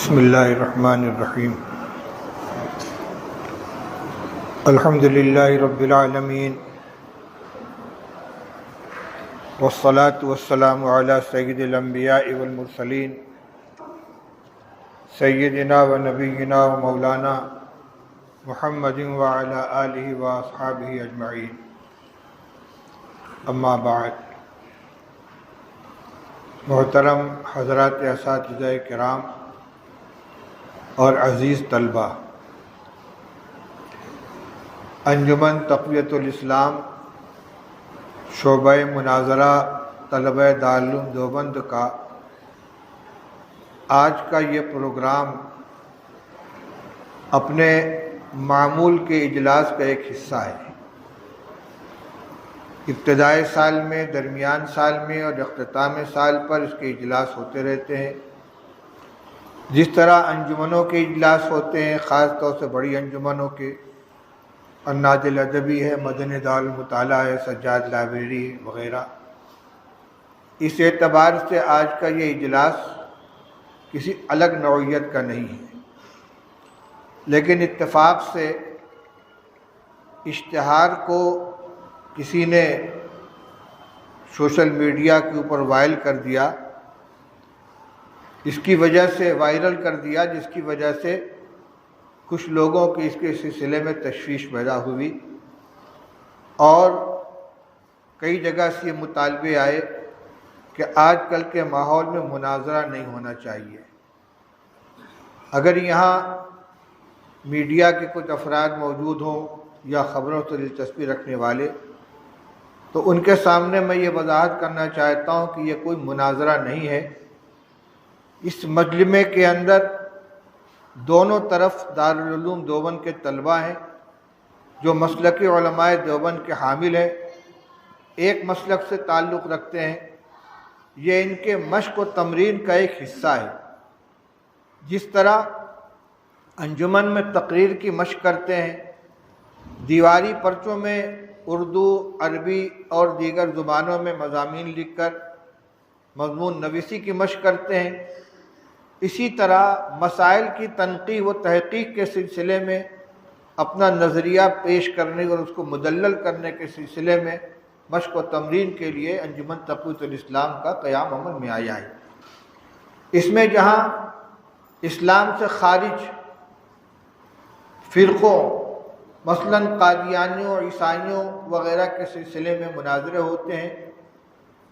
بسم اللہ الرحمن الرحیم الحمد للہ رب العالمین والصلاة والسلام علی سید الانبیاء والمرسلین سیدنا و نبینا و مولانا محمد وعلی آلہ و اصحابہ اجمعین اما بعد۔ محترم حضرات اساتذہ کرام اور عزیز طلبہ، انجمن تقویت الاسلام شعبہ مناظرہ طلبہ دارالعلوم دیوبند کا آج کا یہ پروگرام اپنے معمول کے اجلاس کا ایک حصہ ہے۔ ابتدائی سال میں، درمیان سال میں اور اختتام سال پر اس کے اجلاس ہوتے رہتے ہیں۔ جس طرح انجمنوں کے اجلاس ہوتے ہیں، خاص طور سے بڑی انجمنوں کے، الناد الادبی ہے، مدنی دارالمطالعہ ہے، سجاد لائبریری ہے وغیرہ، اس اعتبار سے آج کا یہ اجلاس کسی الگ نوعیت کا نہیں ہے، لیکن اتفاق سے اشتہار کو کسی نے سوشل میڈیا کے اوپر وائرل کر دیا، جس کی وجہ سے کچھ لوگوں کی اس کے سلسلے میں تشویش پیدا ہوئی اور کئی جگہ سے یہ مطالبے آئے کہ آج کل کے ماحول میں مناظرہ نہیں ہونا چاہیے۔ اگر یہاں میڈیا کے کچھ افراد موجود ہوں یا خبروں سے دلچسپی رکھنے والے، تو ان کے سامنے میں یہ وضاحت کرنا چاہتا ہوں کہ یہ کوئی مناظرہ نہیں ہے۔ اس مجمع کے اندر دونوں طرف دارالعلوم دیوبند کے طلبہ ہیں جو مسلک علماء دیوبند کے حامل ہیں، ایک مسلک سے تعلق رکھتے ہیں۔ یہ ان کے مشق و تمرین کا ایک حصہ ہے۔ جس طرح انجمن میں تقریر کی مشق کرتے ہیں، دیواری پرچوں میں اردو، عربی اور دیگر زبانوں میں مضامین لکھ کر مضمون نویسی کی مشق کرتے ہیں، اسی طرح مسائل کی تنقیح و تحقیق کے سلسلے میں اپنا نظریہ پیش کرنے اور اس کو مدلل کرنے کے سلسلے میں مشق و تمرین کے لیے انجمن تقویت الاسلام کا قیام عمل میں آیا ہے۔ اس میں جہاں اسلام سے خارج فرقوں مثلاً قادیانیوں، عیسائیوں وغیرہ کے سلسلے میں مناظرے ہوتے ہیں،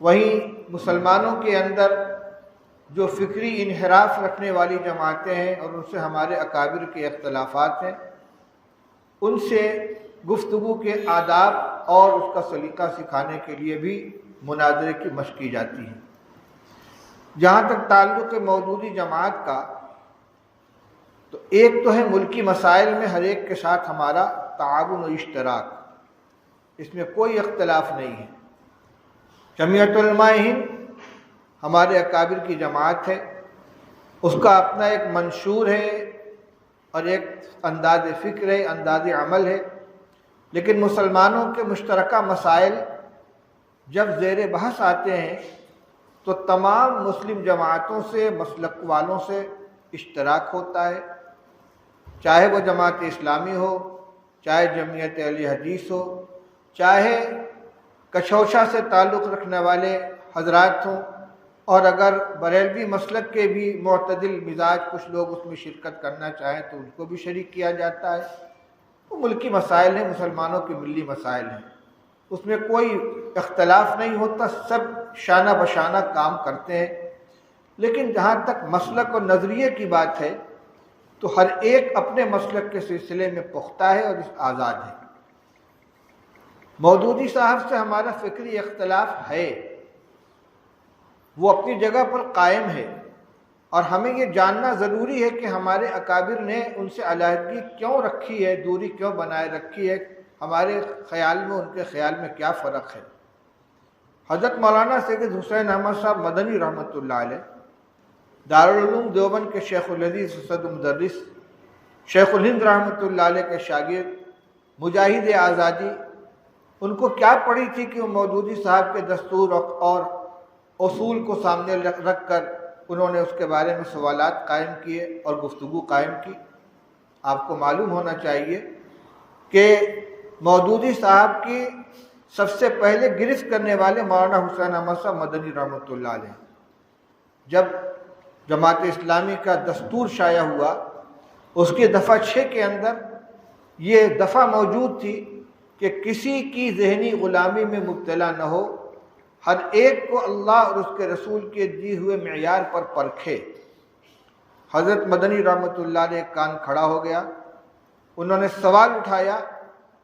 وہیں مسلمانوں کے اندر جو فکری انحراف رکھنے والی جماعتیں ہیں اور ان سے ہمارے اکابر کے اختلافات ہیں، ان سے گفتگو کے آداب اور اس کا سلیقہ سکھانے کے لیے بھی مناظرے کی مشق کی جاتی ہے۔ جہاں تک تعلق موجودی جماعت کا، تو ایک تو ہے ملکی مسائل میں ہر ایک کے ساتھ ہمارا تعاون و اشتراک، اس میں کوئی اختلاف نہیں ہے۔ جمعیت علماء ہند ہمارے اکابر کی جماعت ہے، اس کا اپنا ایک منشور ہے اور ایک انداز فکر ہے، انداز عمل ہے، لیکن مسلمانوں کے مشترکہ مسائل جب زیر بحث آتے ہیں تو تمام مسلم جماعتوں سے، مسلک والوں سے اشتراک ہوتا ہے، چاہے وہ جماعت اسلامی ہو، چاہے جمعیت اہل حدیث ہو، چاہے کچھوشا سے تعلق رکھنے والے حضرات ہوں، اور اگر بریلوی مسلک کے بھی معتدل مزاج کچھ لوگ اس میں شرکت کرنا چاہیں تو ان کو بھی شریک کیا جاتا ہے۔ وہ ملکی مسائل ہیں، مسلمانوں کے ملی مسائل ہیں، اس میں کوئی اختلاف نہیں ہوتا، سب شانہ بشانہ کام کرتے ہیں۔ لیکن جہاں تک مسلک اور نظریے کی بات ہے تو ہر ایک اپنے مسلک کے سلسلے میں پختہ ہے اور آزاد ہے۔ مودودی صاحب سے ہمارا فکری اختلاف ہے، وہ اپنی جگہ پر قائم ہے، اور ہمیں یہ جاننا ضروری ہے کہ ہمارے اکابر نے ان سے علیحدگی کیوں رکھی ہے، دوری کیوں بنائے رکھی ہے، ہمارے خیال میں ان کے خیال میں کیا فرق ہے۔ حضرت مولانا سید حسین احمد صاحب مدنی رحمۃ اللہ علیہ دارالعلوم دیوبند کے شیخ الحدیث اسد مدرس، شیخ الہند رحمۃ اللہ علیہ کے شاگرد، مجاہد آزادی، ان کو کیا پڑی تھی کہ وہ مودودی صاحب کے دستور اور اصول کو سامنے رکھ کر انہوں نے اس کے بارے میں سوالات قائم کیے اور گفتگو قائم کی۔ آپ کو معلوم ہونا چاہیے کہ مودودی صاحب کی سب سے پہلے گرفت کرنے والے مولانا حسین احمد صاحب مدنی رحمۃ اللہ علیہ۔ جب جماعت اسلامی کا دستور شائع ہوا، اس کی دفعہ 6 کے اندر یہ دفعہ موجود تھی کہ کسی کی ذہنی غلامی میں مبتلا نہ ہو، ہر ایک کو اللہ اور اس کے رسول کے دیے ہوئے معیار پر پرکھے۔ حضرت مدنی رحمۃ اللہ علیہ کان کھڑا ہو گیا۔ انہوں نے سوال اٹھایا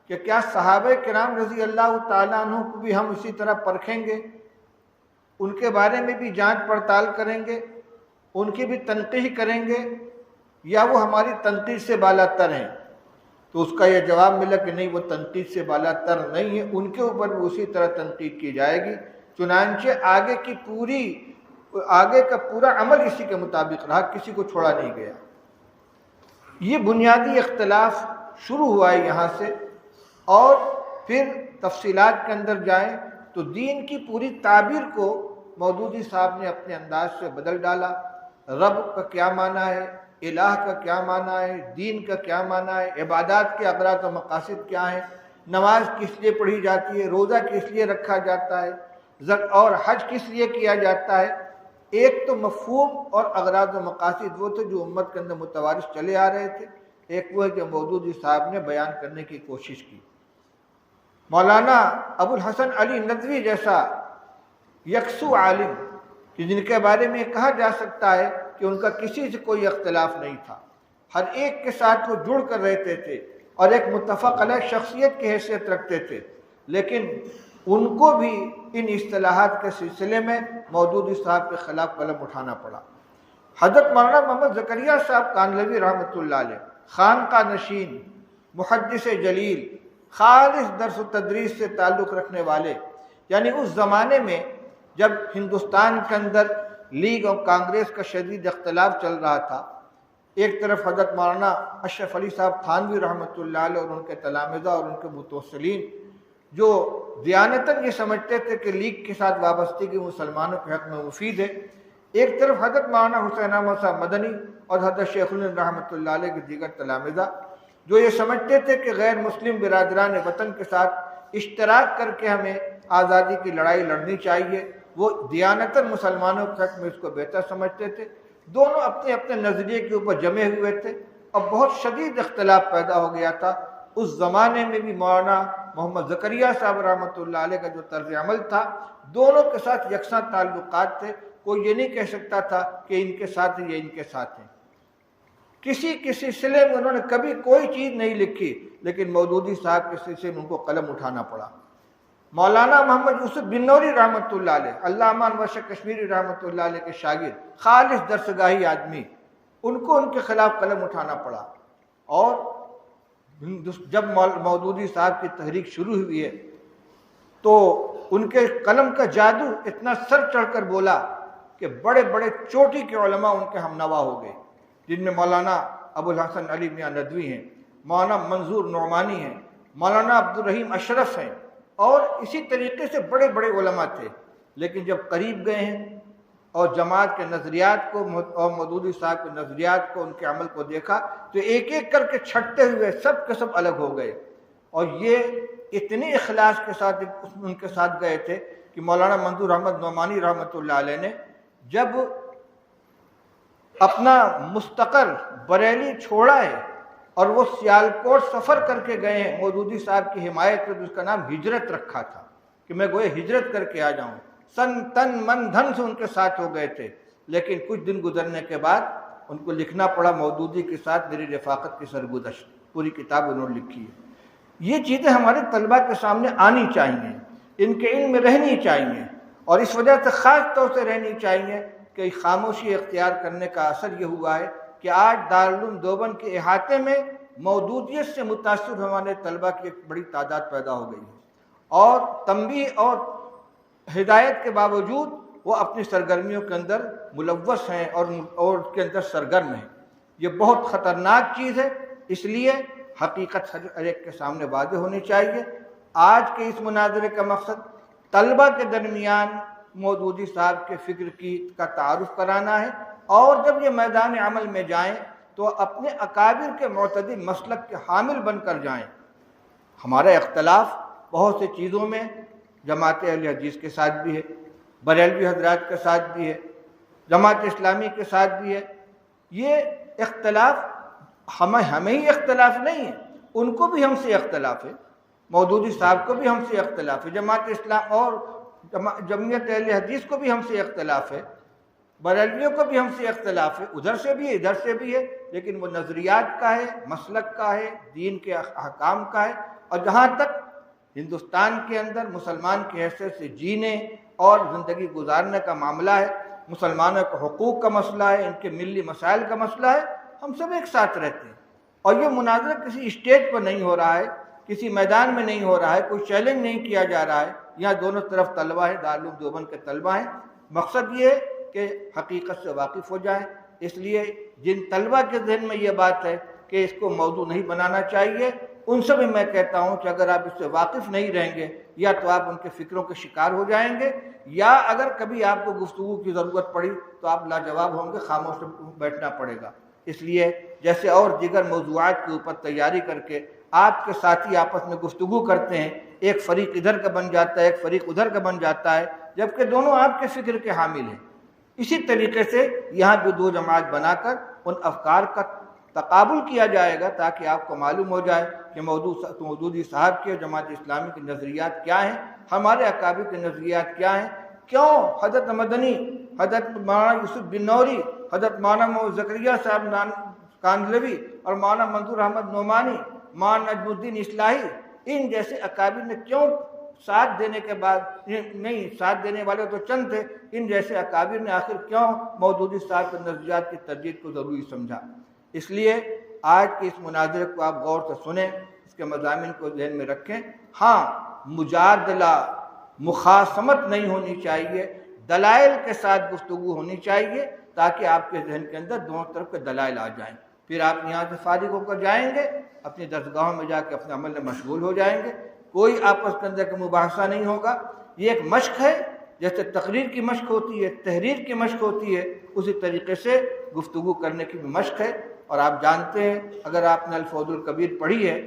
کہ کیا صحابہ کرام رضی اللہ تعالیٰ عنہ کو بھی ہم اسی طرح پرکھیں گے، ان کے بارے میں بھی جانچ پڑتال کریں گے، ان کی بھی تنقیح کریں گے، یا وہ ہماری تنقید سے بالا تر ہیں؟ تو اس کا یہ جواب ملا کہ نہیں، وہ تنقید سے بالا تر نہیں ہے، ان کے اوپر بھی اسی طرح تنقید کی جائے گی۔ چنانچہ آگے کا پورا عمل اسی کے مطابق رہا، کسی کو چھوڑا نہیں گیا۔ یہ بنیادی اختلاف شروع ہوا ہے یہاں سے، اور پھر تفصیلات کے اندر جائیں تو دین کی پوری تعبیر کو مودودی صاحب نے اپنے انداز سے بدل ڈالا۔ رب کا کیا معنی ہے، الہ کا کیا معنی ہے، دین کا کیا معنی ہے، عبادات کے اغراض و مقاصد کیا ہیں، نماز کس لیے پڑھی جاتی ہے، روزہ کس لیے رکھا جاتا ہے، اور حج کس لیے کیا جاتا ہے۔ ایک تو مفہوم اور اغراض و مقاصد وہ تھے جو امت کے اندر متوارث چلے آ رہے تھے، ایک وہ ہے جو مودودی صاحب نے بیان کرنے کی کوشش کی۔ مولانا ابو الحسن علی ندوی جیسا یکسو عالم کہ جن کے بارے میں کہا جا سکتا ہے کہ ان کا کسی سے کوئی اختلاف نہیں تھا، ہر ایک کے ساتھ وہ جڑ کر رہتے تھے اور ایک متفق علیہ شخصیت کی حیثیت رکھتے تھے، لیکن ان کو بھی ان اصطلاحات کے سلسلے میں مودودی صاحب کے خلاف قلم اٹھانا پڑا۔ حضرت مولانا محمد زکریا صاحب کانلوی رحمۃ اللہ علیہ، خانقاہ نشین، محدث جلیل، خالص درس و تدریس سے تعلق رکھنے والے، یعنی اس زمانے میں جب ہندوستان کے اندر لیگ اور کانگریس کا شدید اختلاف چل رہا تھا، ایک طرف حضرت مولانا اشرف علی صاحب تھانوی رحمۃ اللہ علیہ اور ان کے تلامذہ اور ان کے متوسلین جو دیانتاً یہ سمجھتے تھے کہ لیگ کے ساتھ وابستگی مسلمانوں کے حق میں مفید ہے، ایک طرف حضرت مولانا حسین احمد صاحب مدنی اور حضرت شیخ الہند رحمۃ اللہ علیہ کے دیگر تلامذہ جو یہ سمجھتے تھے کہ غیر مسلم برادران وطن کے ساتھ اشتراک کر کے ہمیں آزادی کی لڑائی لڑنی چاہیے، وہ دیانتاً مسلمانوں کے حق میں اس کو بہتر سمجھتے تھے۔ دونوں اپنے اپنے نظریے کے اوپر جمے ہوئے تھے اور بہت شدید اختلاف پیدا ہو گیا تھا۔ اس زمانے میں بھی مولانا محمد زکریا صاحب رحمۃ اللہ علیہ کا جو طرز عمل تھا، دونوں کے ساتھ یکساں تعلقات تھے، کوئی یہ نہیں کہہ سکتا تھا کہ ان کے ساتھ ہیں یا ان کے ساتھ ہیں۔ کسی سلسلے میں انہوں نے کبھی کوئی چیز نہیں لکھی، لیکن مودودی صاحب کے سلسلے میں ان کو قلم اٹھانا پڑا۔ مولانا محمد یوسف بنوری رحمۃ اللہ علیہ، علامہ انور شاہ کشمیری رحمۃ اللہ علیہ کے شاگرد، خالص درسگاہی آدمی، ان کو ان کے خلاف قلم اٹھانا پڑا۔ اور جب مودودی صاحب کی تحریک شروع ہوئی ہے تو ان کے قلم کا جادو اتنا سر چڑھ کر بولا کہ بڑے بڑے چوٹی کے علماء ان کے ہمنوا ہو گئے، جن میں مولانا ابو الحسن علی میاں ندوی ہیں، مولانا منظور نعمانی ہیں، مولانا عبدالرحیم اشرف ہیں، اور اسی طریقے سے بڑے بڑے علماء تھے۔ لیکن جب قریب گئے ہیں اور جماعت کے نظریات کو اور مودودی صاحب کے نظریات کو، ان کے عمل کو دیکھا تو ایک ایک کر کے چھٹتے ہوئے سب کے سب الگ ہو گئے، اور یہ اتنی اخلاص کے ساتھ ان کے ساتھ گئے تھے کہ مولانا منظور احمد نعمانی رحمۃ اللہ علیہ نے جب اپنا مستقر بریلی چھوڑا ہے اور وہ سیالکوٹ سفر کر کے گئے ہیں مودودی صاحب کی حمایت میں، اس کا نام ہجرت رکھا تھا کہ میں گویا ہجرت کر کے آ جاؤں، سن تن من دھن سے ان کے ساتھ ہو گئے تھے۔ لیکن کچھ دن گزرنے کے بعد ان کو لکھنا پڑا مودودی کے ساتھ میری رفاقت کی سرگزشت، پوری کتاب انہوں نے لکھی ہے۔ یہ چیزیں ہمارے طلباء کے سامنے آنی چاہیے، ان کے علم میں رہنی چاہیے، اور اس وجہ سے خاص طور سے رہنی چاہیے کہ خاموشی اختیار کرنے کا اثر یہ ہوا ہے کہ آج دارالعلوم دیوبند کے احاطے میں مودودیت سے متاثر ہمارے طلباء کی ایک بڑی تعداد پیدا ہو گئی ہے، اور تنبیہ اور ہدایت کے باوجود وہ اپنی سرگرمیوں کے اندر ملوث ہیں اور اس کے اندر سرگرم ہیں۔ یہ بہت خطرناک چیز ہے، اس لیے حقیقت ہر ایک کے سامنے واضح ہونی چاہیے۔ آج کے اس مناظرے کا مقصد طلباء کے درمیان مودودی صاحب کے فکر کا تعارف کرانا ہے، اور جب یہ میدان عمل میں جائیں تو اپنے اکابر کے معتدل مسلک کے حامل بن کر جائیں۔ ہمارا اختلاف بہت سی چیزوں میں جماعت اہل حدیث کے ساتھ بھی ہے، بریلوی حضرات کے ساتھ بھی ہے، جماعت اسلامی کے ساتھ بھی ہے۔ یہ اختلاف ہمیں ہی اختلاف نہیں ہے، ان کو بھی ہم سے اختلاف ہے، مودودی صاحب کو بھی ہم سے اختلاف ہے، جماعت اسلام اور جمعیت اہل حدیث کو بھی ہم سے اختلاف ہے، بریلویوں کو بھی ہم سے اختلاف ہے، ادھر سے بھی ہے ادھر سے بھی ہے، لیکن وہ نظریات کا ہے، مسلک کا ہے، دین کے احکام کا ہے۔ اور جہاں تک ہندوستان کے اندر مسلمان کی حیثیت سے جینے اور زندگی گزارنے کا معاملہ ہے، مسلمانوں کے حقوق کا مسئلہ ہے، ان کے ملی مسائل کا مسئلہ ہے، ہم سب ایک ساتھ رہتے ہیں۔ اور یہ مناظرہ کسی اسٹیج پر نہیں ہو رہا ہے، کسی میدان میں نہیں ہو رہا ہے، کوئی چیلنج نہیں کیا جا رہا ہے، یہاں دونوں طرف طلبہ ہیں، دارالعلوم دیوبند کے طلبہ ہیں۔ مقصد یہ ہے کہ حقیقت سے واقف ہو جائیں۔ اس لیے جن طلبہ کے ذہن میں یہ بات ہے کہ اس کو موضوع نہیں بنانا چاہیے، ان سے بھی میں کہتا ہوں کہ اگر آپ اس سے واقف نہیں رہیں گے، یا تو آپ ان کے فکروں کے شکار ہو جائیں گے، یا اگر کبھی آپ کو گفتگو کی ضرورت پڑی تو آپ لاجواب ہوں گے، خاموش بیٹھنا پڑے گا۔ اس لیے جیسے اور دیگر موضوعات کے اوپر تیاری کر کے آپ کے ساتھی آپس میں گفتگو کرتے ہیں، ایک فریق ادھر کا بن جاتا ہے، ایک فریق ادھر کا بن جاتا ہے، جبکہ دونوں آپ کے فکر کے حامل ہیں۔ اسی طریقے سے یہاں بھی دو جماعت بنا کر ان افکار کا تقابل کیا جائے گا، تاکہ آپ کو معلوم ہو جائے کہ مودودی صاحب کے جماعت اسلامی کے نظریات کیا ہیں، ہمارے اکابر کے نظریات کیا ہیں، کیوں حضرت مدنی، حضرت مولانا یوسف بن نوری، حضرت مولانا محمد زکریا صاحب کاندھلوی اور مولانا منظور احمد نعمانی، مولانا نجم الدین اصلاحی، ان جیسے اکابر نے کیوں ساتھ دینے کے بعد نہیں، ساتھ دینے والے تو چند تھے، ان جیسے اکابر نے آخر کیوں مودودی صاحب کے نظریات کی تردید کو ضروری سمجھا۔ اس لیے آج کے اس مناظرے کو آپ غور سے سنیں، اس کے مضامین کو ذہن میں رکھیں۔ ہاں، مجادلہ، مخاصمت نہیں ہونی چاہیے، دلائل کے ساتھ گفتگو ہونی چاہیے، تاکہ آپ کے ذہن کے اندر دونوں طرف کے دلائل آ جائیں۔ پھر آپ یہاں سے فارغ ہو کر جائیں گے، اپنی درسگاہوں میں جا کے اپنے عمل میں مشغول ہو جائیں گے، کوئی آپس کے اندر کا مباحثہ نہیں ہوگا۔ یہ ایک مشق ہے، جیسے تقریر کی مشق ہوتی ہے، تحریر کی مشق ہوتی ہے، اسی طریقے سے گفتگو کرنے کی بھی مشق ہے۔ اور آپ جانتے ہیں، اگر آپ نے الفوز الکبیر پڑھی ہے،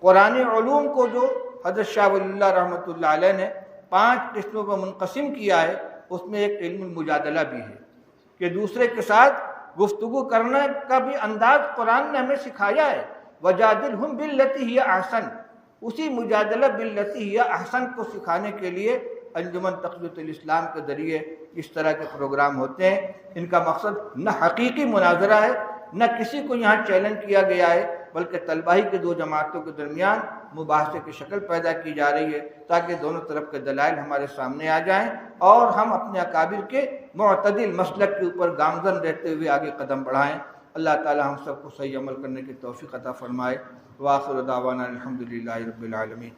قرآن علوم کو جو حضرت شاہ ولی اللہ رحمۃ اللہ علیہ نے 5 قسموں پر منقسم کیا ہے، اس میں ایک علم المجادلہ بھی ہے، کہ دوسرے کے ساتھ گفتگو کرنے کا بھی انداز قرآن نے ہمیں سکھایا ہے۔ وَجَادِلْهُمْ بِالَّتِي هِيَ أَحْسَنُ، اسی مجادلہ باللتی ہی احسن کو سکھانے کے لیے انجمن تقویت الاسلام کے ذریعے اس طرح کے پروگرام ہوتے ہیں۔ ان کا مقصد نہ حقیقی مناظرہ ہے، نہ کسی کو یہاں چیلنج کیا گیا ہے، بلکہ طلبہ ہی کے دو جماعتوں کے درمیان مباحثے کی شکل پیدا کی جا رہی ہے، تاکہ دونوں طرف کے دلائل ہمارے سامنے آ جائیں اور ہم اپنے اکابر کے معتدل مسلک کے اوپر گامزن رہتے ہوئے آگے قدم بڑھائیں۔ اللہ تعالی ہم سب کو صحیح عمل کرنے کی توفیق عطا فرمائے۔ وآخر دعوانا الحمدللہ رب العالمین۔